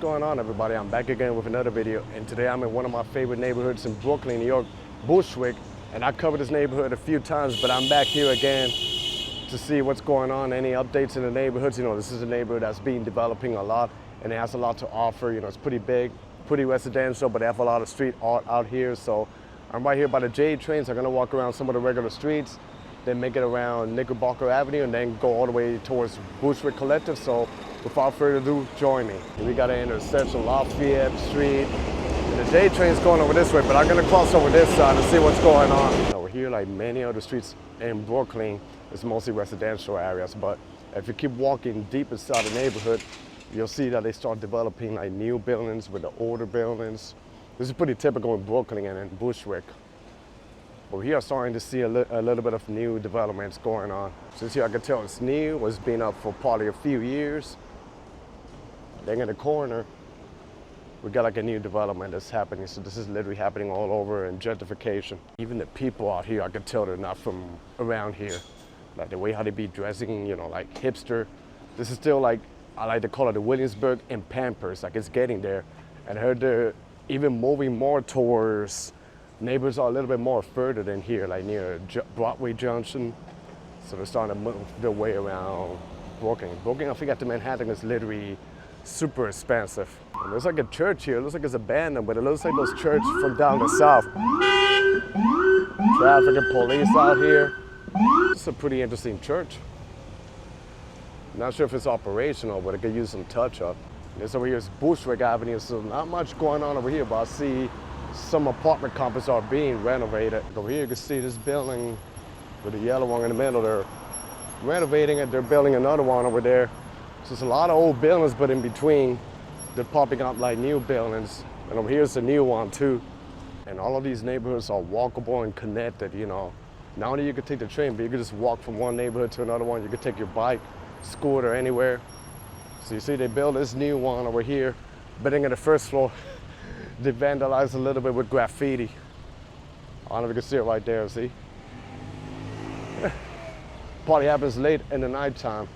going on, everybody? I'm back again with another video, and today I'm in one of my favorite neighborhoods in Brooklyn, New York, Bushwick. And I covered this neighborhood a few times, but I'm back here again to see what's going on, any updates in the neighborhoods. You know, this is a neighborhood that's been developing a lot, and it has a lot to offer. You know, it's pretty big, pretty residential, but they have a lot of street art out here. So I'm right here by the J trains. I'm gonna walk around some of the regular streets, then make it around Knickerbocker Avenue, and then go all the way towards Bushwick Collective. So without further ado, join me. We got an intersection, Lafayette Street. And the J train's going over this way, but I'm gonna cross over this side and see what's going on. Over here, like many other streets in Brooklyn, it's mostly residential areas, but if you keep walking deep inside the neighborhood, you'll see that they start developing like new buildings with the older buildings. This is pretty typical in Brooklyn and in Bushwick. Over here, I'm starting to see a little bit of new developments going on. Since here I can tell it's new, it's been up for probably a few years. Then in the corner, we got like a new development that's happening. So this is literally happening all over in gentrification. Even the people out here, I can tell they're not from around here. Like the way how they be dressing, you know, like hipster. This is still like, I like to call it the Williamsburg in Pampers, like it's getting there. And I heard they're even moving more towards neighbors are a little bit more further than here, like near Broadway Junction. So they're starting to move their way around Brooklyn. Brooklyn, I forgot, to Manhattan is literally super expensive. And there's like a church here. It looks like it's abandoned, but it looks like those churches from down the south. Traffic and police out here. It's a pretty interesting church. Not sure if it's operational, but it could use some touch-up. This over here is Bushwick Avenue, so not much going on over here, but I see some apartment complexes are being renovated. Over here you can see this building with the yellow one in the middle. They're renovating it. They're building another one over there. So it's a lot of old buildings, but in between, they're popping up like new buildings. And over here's a new one too. And all of these neighborhoods are walkable and connected, you know. Not only you could take the train, but you could just walk from one neighborhood to another one. You could take your bike, scooter, anywhere. So you see they built this new one over here. Building at the first floor, they vandalized a little bit with graffiti. I don't know if you can see it right there, see? Party happens late in the nighttime.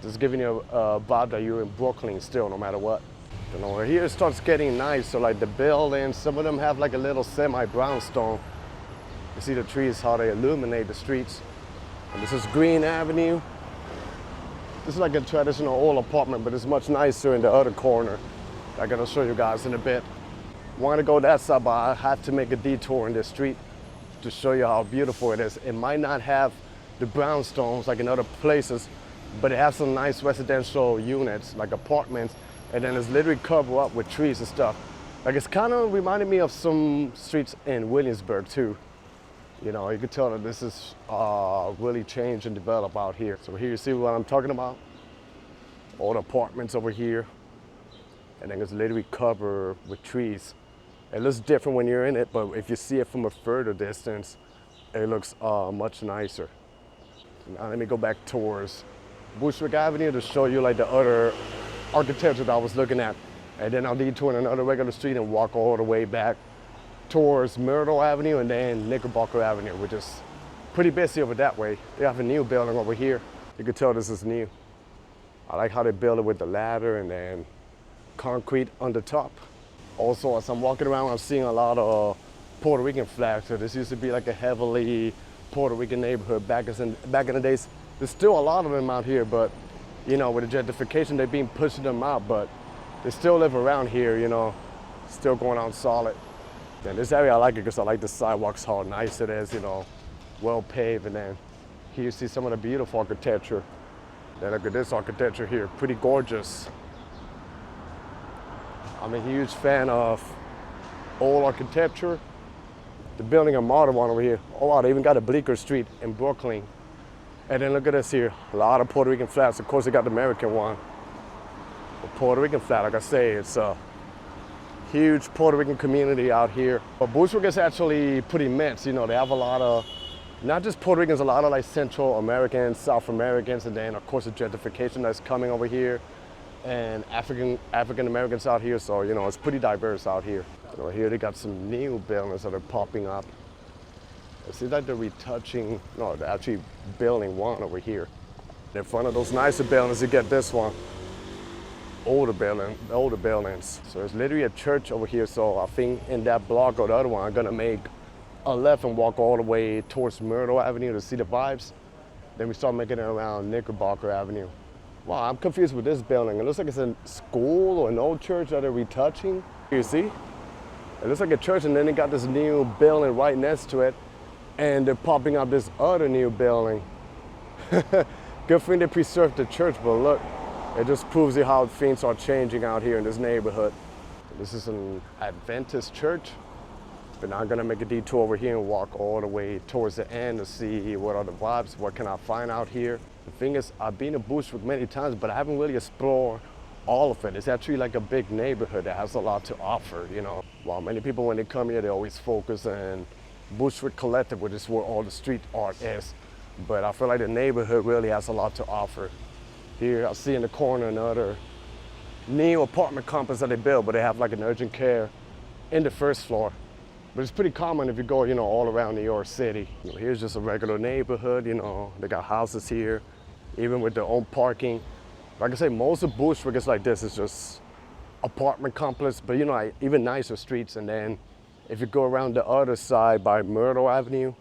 Just giving you a vibe that you're in Brooklyn still, no matter what. You know, here it starts getting nice. So like the buildings, some of them have like a little semi-brownstone. You see the trees, how they illuminate the streets. And this is Green Avenue. This is like a traditional old apartment, but it's much nicer in the other corner. I'm gonna show you guys in a bit. Want to go that side, but I had to make a detour in this street to show you how beautiful it is. It might not have the brownstones like in other places, but it has some nice residential units, like apartments, and then it's literally covered up with trees and stuff. Like it's kind of reminded me of some streets in Williamsburg too. You know, you can tell that this is really changed and developed out here. So here you see what I'm talking about. All the apartments over here, and then it's literally covered with trees. It looks different when you're in it, but if you see it from a further distance, it looks much nicer. Now let me go back towards Bushwick Avenue to show you like the other architecture that I was looking at. And then I'll detour in another regular street and walk all the way back towards Myrtle Avenue and then Knickerbocker Avenue, which is pretty busy over that way. They have a new building over here. You can tell this is new. I like how they build it with the ladder and then concrete on the top. Also, as I'm walking around, I'm seeing a lot of Puerto Rican flags. So this used to be like a heavily Puerto Rican neighborhood back in the days. There's still a lot of them out here, but you know, with the gentrification, they've been pushing them out, but they still live around here, you know, still going on solid. And this area, I like it because I like the sidewalks, how nice it is, you know, well paved. And then here you see some of the beautiful architecture. Then look at this architecture here, pretty gorgeous. I'm a huge fan of old architecture. The building a modern one over here. Oh wow, they even got a Bleecker Street in Brooklyn. And then look at this here, a lot of Puerto Rican flats. Of course, they got the American one. The Puerto Rican flat, like I say, it's a huge Puerto Rican community out here. But Bushwick is actually pretty mixed. You know, they have a lot of, not just Puerto Ricans, a lot of like Central Americans, South Americans, and then of course the gentrification that's coming over here, and African Americans out here. So, you know, it's pretty diverse out here. You know, here they got some new buildings that are popping up. It seems like they're retouching, no, they're actually building one over here. In front of those nicer buildings, you get this one. older buildings. So there's literally a church over here. So I think in that block or the other one, I'm gonna make a left and walk all the way towards Myrtle Avenue to see the vibes. Then we start making it around Knickerbocker Avenue. Wow, I'm confused with this building. It looks like it's a school or an old church that they're retouching. You see? It looks like a church, and then they got this new building right next to it, and they're popping up this other new building. Good thing they preserved the church, but look, it just proves you how things are changing out here in this neighborhood. This is an Adventist church, but now I'm gonna make a detour over here and walk all the way towards the end to see what are the vibes, what can I find out here. The thing is, I've been to Bushwick many times, but I haven't really explored all of it. It's actually like a big neighborhood that has a lot to offer, you know. While many people, when they come here, they always focus on Bushwick Collective, which is where all the street art is. But I feel like the neighborhood really has a lot to offer. Here, I see in the corner another new apartment complex that they built, but they have like an urgent care in the first floor. But it's pretty common if you go, you know, all around New York City. You know, here's just a regular neighborhood, you know, they got houses here, even with their own parking. Like I say, most of Bushwick is like this. It's just apartment complex, but you know, even nicer streets. And then if you go around the other side by Myrtle Avenue,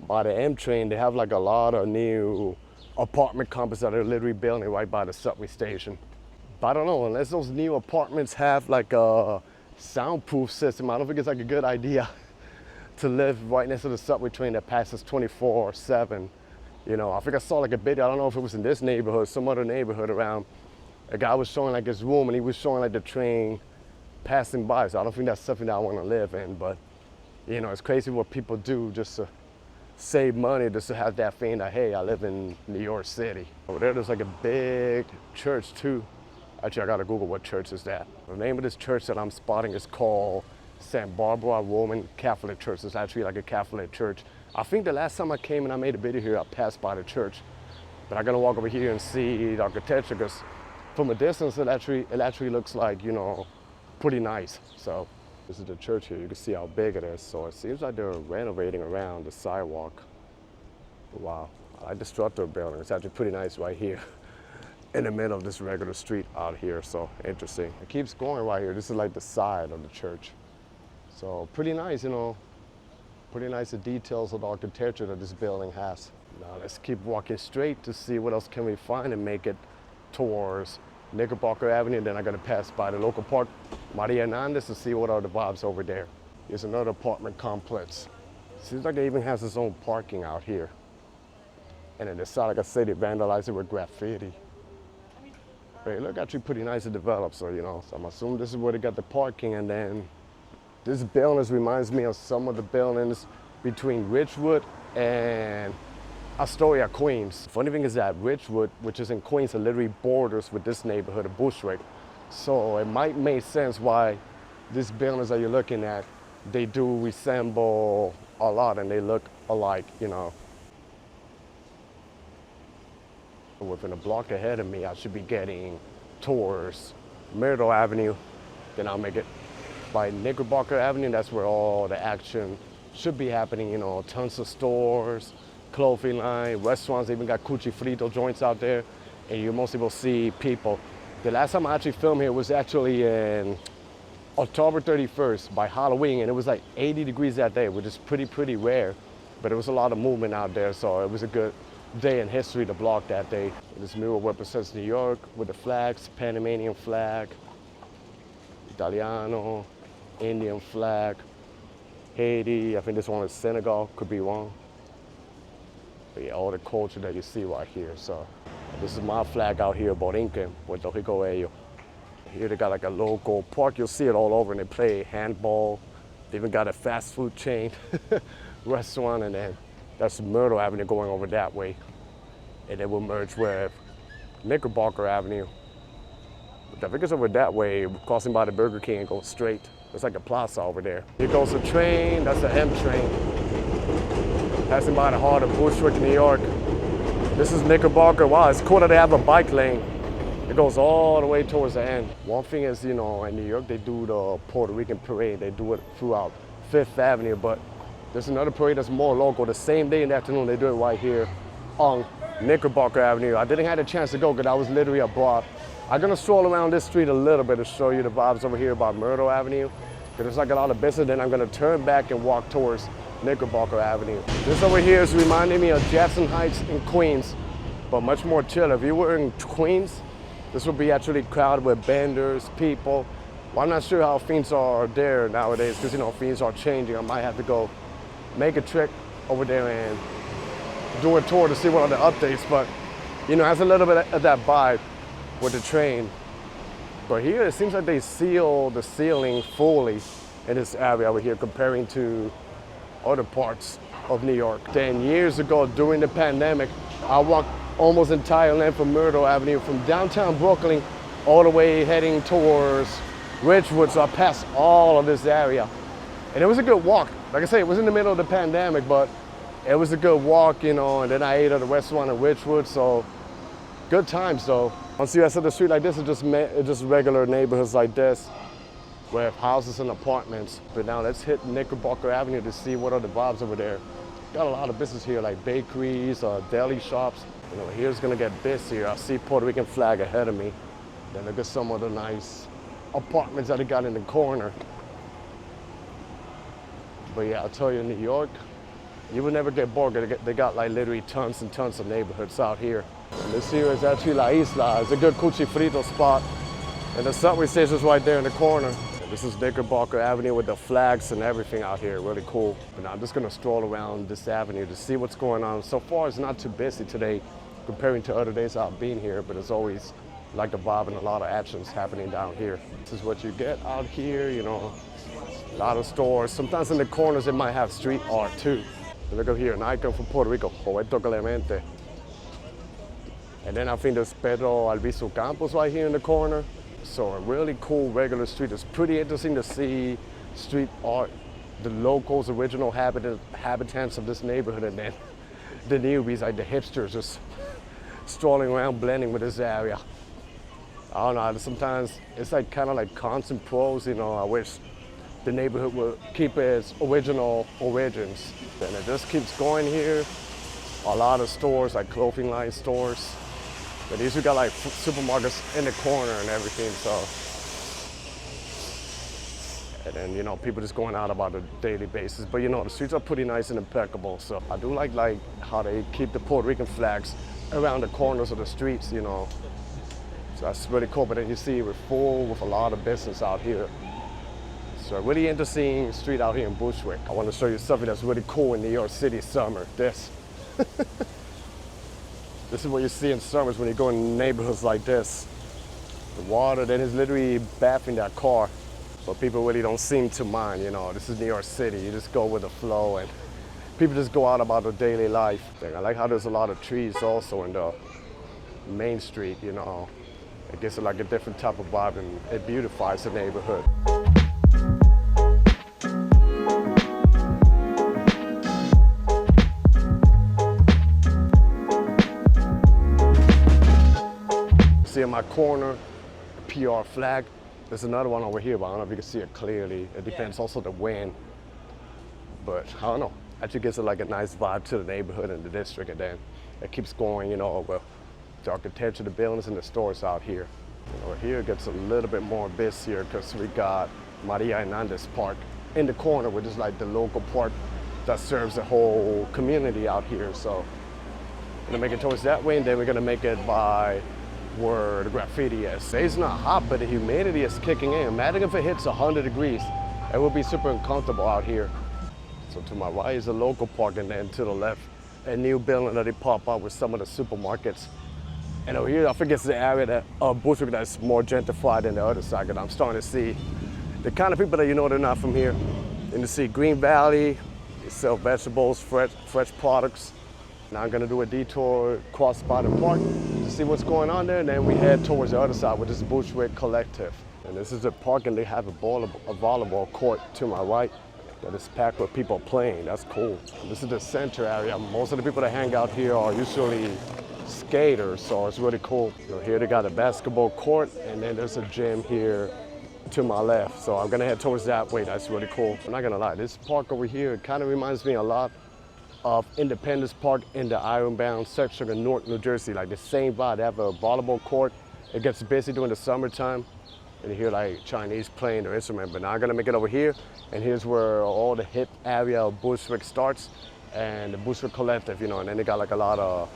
by the M train, they have like a lot of new apartment complexes that are literally building right by the subway station. But I don't know, unless those new apartments have like a soundproof system, I don't think it's like a good idea to live right next to the subway train that passes 24/7. You know, I think I saw like a video, I don't know if it was in this neighborhood, some other neighborhood around. A guy was showing like his room and he was showing like the train passing by. So I don't think that's something that I want to live in, but you know, it's crazy what people do just to save money, just to have that feeling that, hey, I live in New York City. Over there's like a big church too. Actually, I gotta Google what church is that. The name of this church that I'm spotting is called St. Barbara Roman Catholic Church. It's actually like a Catholic church. I think the last time I came and I made a video here, I passed by the church. But I'm gonna walk over here and see the architecture, because from a distance, it actually looks like, you know, pretty nice. So this is the church here. You can see how big it is. So it seems like they're renovating around the sidewalk. Wow, I like the structure building. It's actually pretty nice right here in the middle of this regular street out here. So interesting. It keeps going right here. This is like the side of the church. So pretty nice, you know. Pretty nice the details of the architecture that this building has. Now let's keep walking straight to see what else can we find and make it towards Knickerbocker Avenue. Then I'm gonna pass by the local park, Maria Hernandez, to see what are the vibes over there. Here's another apartment complex. Seems like it even has its own parking out here. And then this side, like I said, they vandalized it with graffiti. But it look actually pretty nice to develop, so you know. So I'm assuming this is where they got the parking, and then this building reminds me of some of the buildings between Ridgewood and Astoria, Queens. Funny thing is that Ridgewood, which is in Queens, it literally borders with this neighborhood of Bushwick. So it might make sense why these buildings that you're looking at, they do resemble a lot and they look alike, you know. Within a block ahead of me, I should be getting towards Myrtle Avenue. Then I'll make it by Knickerbocker Avenue. That's where all the action should be happening, you know, tons of stores, clothing line, restaurants, even got cuchi frito joints out there, and you mostly will see people. The last time I actually filmed here was actually in October 31st by Halloween, and it was like 80 degrees that day, which is pretty rare, but there was a lot of movement out there, so it was a good day in history to block that day. This mural represents New York with the flags, Panamanian flag, Italiano, Indian flag, Haiti, I think this one is Senegal, could be wrong. But yeah, all the culture that you see right here. So this is my flag out here, Borinquen, Puerto Rico Ello. Here they got like a local park, you'll see it all over, and they play handball. They even got a fast food chain restaurant, and then that's Myrtle Avenue going over that way. And then we'll merge with Knickerbocker Avenue. I think it's over that way, crossing by the Burger King and go straight. It's like a plaza over there. Here goes the train, that's the M train. Passing by the heart of Bushwick, New York. This is Knickerbocker. Wow, it's cool that they have a bike lane. It goes all the way towards the end. One thing is, you know, in New York, they do the Puerto Rican parade. They do it throughout Fifth Avenue, but there's another parade that's more local. The same day in the afternoon, they do it right here on Knickerbocker Avenue. I didn't have a chance to go because I was literally abroad. I'm gonna stroll around this street a little bit to show you the vibes over here by Myrtle Avenue. There's like a lot of business, then I'm gonna turn back and walk towards Knickerbocker Avenue. This over here is reminding me of Jackson Heights in Queens, but much more chill. If you were in Queens, this would be actually crowded with vendors, people. Well, I'm not sure how things are there nowadays because, you know, things are changing. I might have to go make a trip over there and do a tour to see what are the updates, but, you know, it has a little bit of that vibe with the train. But here, it seems like they seal the ceiling fully in this area over here comparing to other parts of New York. 10 years ago, during the pandemic, I walked almost entire length of Myrtle Avenue from downtown Brooklyn all the way heading towards Ridgewood, so I passed all of this area. And it was a good walk. Like I say, it was in the middle of the pandemic, but it was a good walk, you know, and then I ate at a restaurant in Ridgewood, so good times though. Once you exit the street like this, it's just regular neighborhoods like this with houses and apartments. But now let's hit Knickerbocker Avenue to see what are the vibes over there. Got a lot of business here, like bakeries, deli shops. You know, here's gonna get busier. I see Puerto Rican flag ahead of me. Then look at some of the nice apartments that they got in the corner. But yeah, I'll tell you, in New York, you will never get bored. They got like literally tons and tons of neighborhoods out here. And this here is actually La Isla. It's a good cuchi frito spot. And the subway station's right there in the corner. And this is Knickerbocker Avenue with the flags and everything out here, really cool. But now I'm just gonna stroll around this avenue to see what's going on. So far, it's not too busy today comparing to other days I've been here, but it's always like the vibe and a lot of actions happening down here. This is what you get out here, you know, a lot of stores. Sometimes in the corners, it might have street art too. And look up here, an icon from Puerto Rico, Roberto Clemente. And then I think there's Pedro Albizu Campos right here in the corner. So a really cool regular street. It's pretty interesting to see street art, the locals, original habitants of this neighborhood, and then the newbies, like the hipsters, just strolling around, blending with this area. I don't know, sometimes it's like kind of like cons and pros, you know. I wish the neighborhood would keep its original origins. And it just keeps going here. A lot of stores, like clothing line stores. But these, we got like supermarkets in the corner and everything, so. And then, you know, people just going out about a daily basis. But you know, the streets are pretty nice and impeccable. So I do like how they keep the Puerto Rican flags around the corners of the streets, you know. So that's really cool. But then you see we're full with a lot of business out here. So a really interesting street out here in Bushwick. I want to show you something that's really cool in New York City summer. This. This is what you see in summers when you go in neighborhoods like this. The water that is literally bathing that car. But people really don't seem to mind, you know. This is New York City. You just go with the flow and people just go out about their daily life. I like how there's a lot of trees also in the main street, you know. It gives it like a different type of vibe and it beautifies the neighborhood. See in my corner, PR flag. There's another one over here, but I don't know if you can see it clearly. It depends also the wind. But I don't know, actually gives it like a nice vibe to the neighborhood and the district, and then it keeps going, you know, with the architecture, the buildings and the stores out here. And over here it gets a little bit more busier because we got Maria Hernandez Park in the corner, which is like the local park that serves the whole community out here. So we're gonna make it towards that way, and then we're gonna make it by where the graffiti is. It's not hot, but the humidity is kicking in. Imagine if it hits 100 degrees. It would be super uncomfortable out here. So to my right is a local park, and then to the left, a new building that they pop up with some of the supermarkets. And over here, I think it's the area that Bushwick that's more gentrified than the other side, and I'm starting to see the kind of people that you know they're not from here. And you see Green Valley, they sell vegetables, fresh products. Now I'm gonna do a detour across by the park to see what's going on there, and then we head towards the other side, which is Bushwick Collective. And this is the park, and they have a volleyball court to my right that is packed with people playing. That's cool. And this is the center area. Most of the people that hang out here are usually skaters, so it's really cool. You know, here they got a basketball court, and then there's a gym here to my left. So I'm gonna head towards that way. That's really cool. I'm not gonna lie, this park over here kind of reminds me a lot of Independence Park in the Ironbound section of Newark, New Jersey. Like the same vibe. They have a volleyball court It gets busy during the summertime, and you hear like Chinese playing their instrument. But now I'm gonna make it over here, and here's where all the hip area of Bushwick starts, and the Bushwick Collective, you know, and then they got like a lot of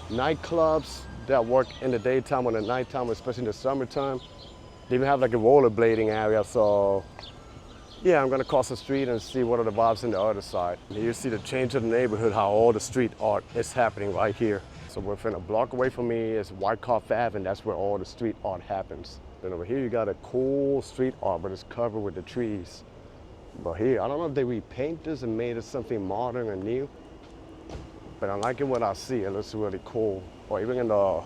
nightclubs that work in the daytime or the nighttime, especially in the summertime. They even have like a rollerblading area, so yeah, I'm gonna cross the street and see what are the vibes in the other side. Here you see the change of the neighborhood, how all the street art is happening right here. So within a block away from me is Knickerbocker Ave, and that's where all the street art happens. Then over here you got a cool street art, but it's covered with the trees. But here, I don't know if they repaint this and made it something modern and new, but I'm liking what I see. It looks really cool. Or even in the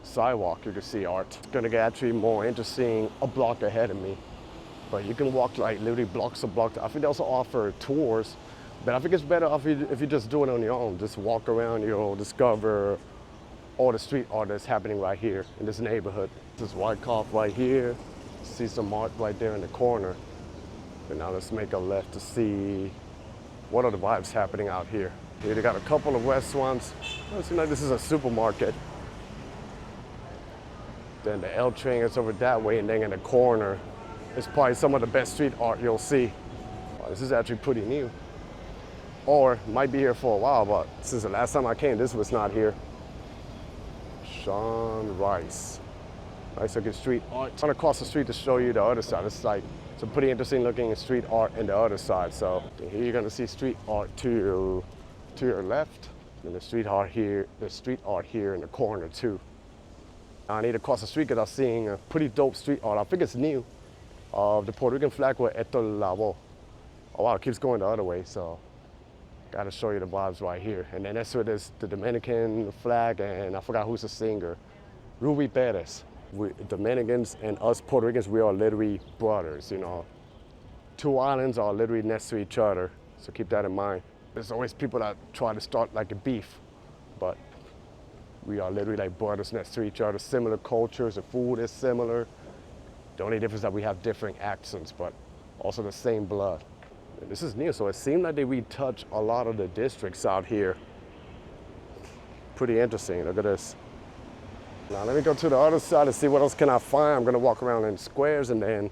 sidewalk, you can see art. It's gonna get actually more interesting a block ahead of me. But you can walk like literally blocks of blocks. I think they also offer tours, but I think it's better if you just do it on your own. Just walk around, you'll discover all the street art that's happening right here in this neighborhood. This white cough right here. See some art right there in the corner. And now let's make a left to see what are the vibes happening out here. Here they got a couple of restaurants. It seems like this is a supermarket. Then the L train is over that way, and then in the corner, it's probably some of the best street art you'll see. Wow, this is actually pretty new. Or might be here for a while, but since the last time I came, this was not here. Sean Rice. Nice looking street art. I'm gonna cross the street to show you the other side. It's like some pretty interesting looking street art in the other side. So here you're gonna see street art to your left, and the street art here in the corner too. I need to cross the street because I'm seeing a pretty dope street art. I think it's new. Of the Puerto Rican flag with Esto Lavo. Oh wow, it keeps going the other way, so gotta show you the vibes right here. And then that's where there's the Dominican flag, and I forgot who's the singer. Ruby Perez. We Dominicans and us Puerto Ricans, we are literally brothers, you know. Two islands are literally next to each other, so keep that in mind. There's always people that try to start like a beef, but we are literally like brothers next to each other. Similar cultures, the food is similar. The only difference is that we have different accents, but also the same blood. And this is new, so it seemed like they retouched a lot of the districts out here. Pretty interesting, look at this. Now let me go to the other side and see what else can I find. I'm gonna walk around in squares and then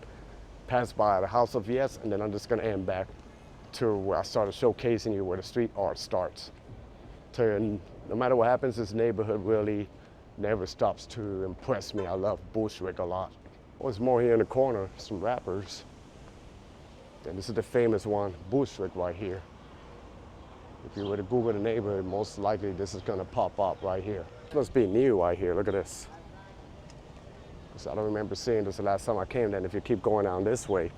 pass by the House of Yes, and then I'm just gonna end back to where I started showcasing you where the street art starts. No matter what happens, this neighborhood really never stops to impress me. I love Bushwick a lot. What's more here in the corner, some rappers. And this is the famous one, Bushwick right here. If you were to Google the neighborhood, most likely this is gonna pop up right here. It must be new right here, look at this. So I don't remember seeing this the last time I came. Then if you keep going down this way,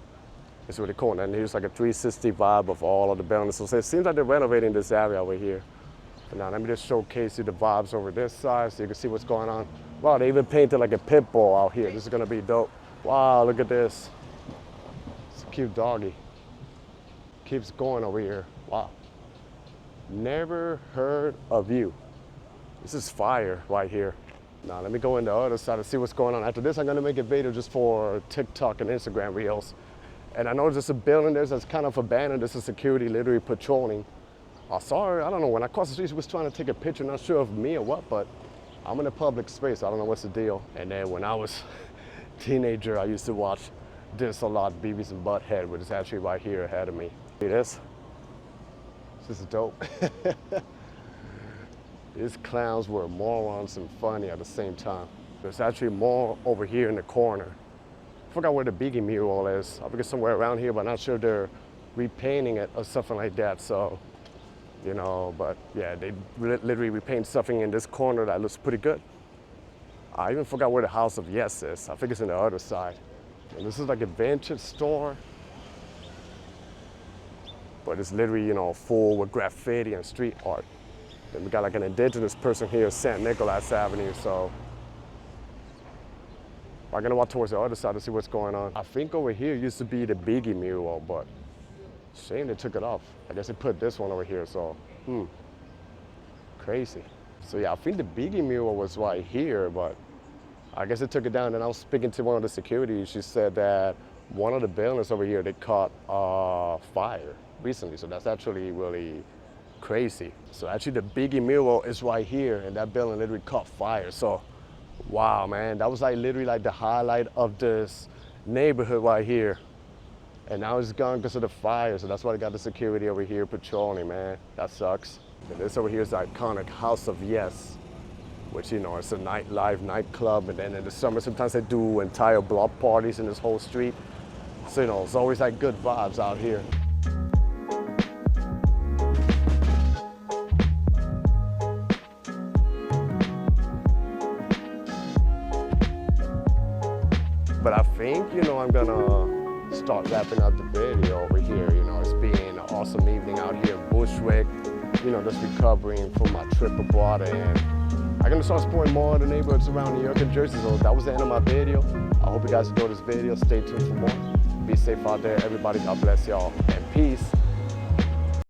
it's really cool. And here's like a 360 vibe of all of the buildings. So it seems like they're renovating this area over here. But now let me just showcase you the vibes over this side so you can see what's going on. Wow, they even painted like a pit bull out here. This is gonna be dope. Wow, look at this. It's a cute doggy. Keeps going over here. Wow. Never heard of you. This is fire right here. Now let me go in the other side and see what's going on. After this, I'm gonna make a video just for TikTok and Instagram reels. And I know there's a building there that's kind of abandoned. This is security literally patrolling. I saw her, I don't know, when I crossed the street, she was trying to take a picture, not sure of me or what, but I'm in a public space, I don't know what's the deal. And then when I was a teenager, I used to watch this a lot, Beavis and Butthead, which is actually right here ahead of me. See this? This is dope. These clowns were morons and funny at the same time. There's actually more over here in the corner. I forgot where the Biggie mural is. I think it's somewhere around here, but I'm not sure they're repainting it or something like that. So, you know, but yeah, they literally repaint something in this corner that looks pretty good. I even forgot where the House of Yes is. I think it's on the other side. And this is like a vintage store, but it's literally, you know, full with graffiti and street art. Then we got like an indigenous person here, St. Nicholas Avenue, so I'm gonna walk towards the other side to see what's going on. I think over here used to be the Biggie mural, but shame they took it off. I guess they put this one over here, so, crazy. So yeah, I think the Biggie mural was right here, but I guess they took it down. And I was speaking to one of the security. She said that one of the buildings over here, they caught fire recently. So that's actually really crazy. So actually the Biggie mural is right here, and that building literally caught fire. So Wow, man, that was like literally like the highlight of this neighborhood right here. And now it's gone because of the fire, so that's why they got the security over here patrolling, man. That sucks. And this over here is the iconic House of Yes, which, you know, it's a nightclub. And then in the summer, sometimes they do entire block parties in this whole street. So, you know, it's always like good vibes out here. But I think, you know, I'm gonna start wrapping up the video over here. You know, it's been an awesome evening out here in Bushwick. You know, just recovering from my trip abroad, and I'm gonna start exploring more of the neighborhoods around New York and Jersey. So that was the end of my video. I hope you guys enjoyed this video. Stay tuned for more. Be safe out there, everybody. God bless y'all, and peace.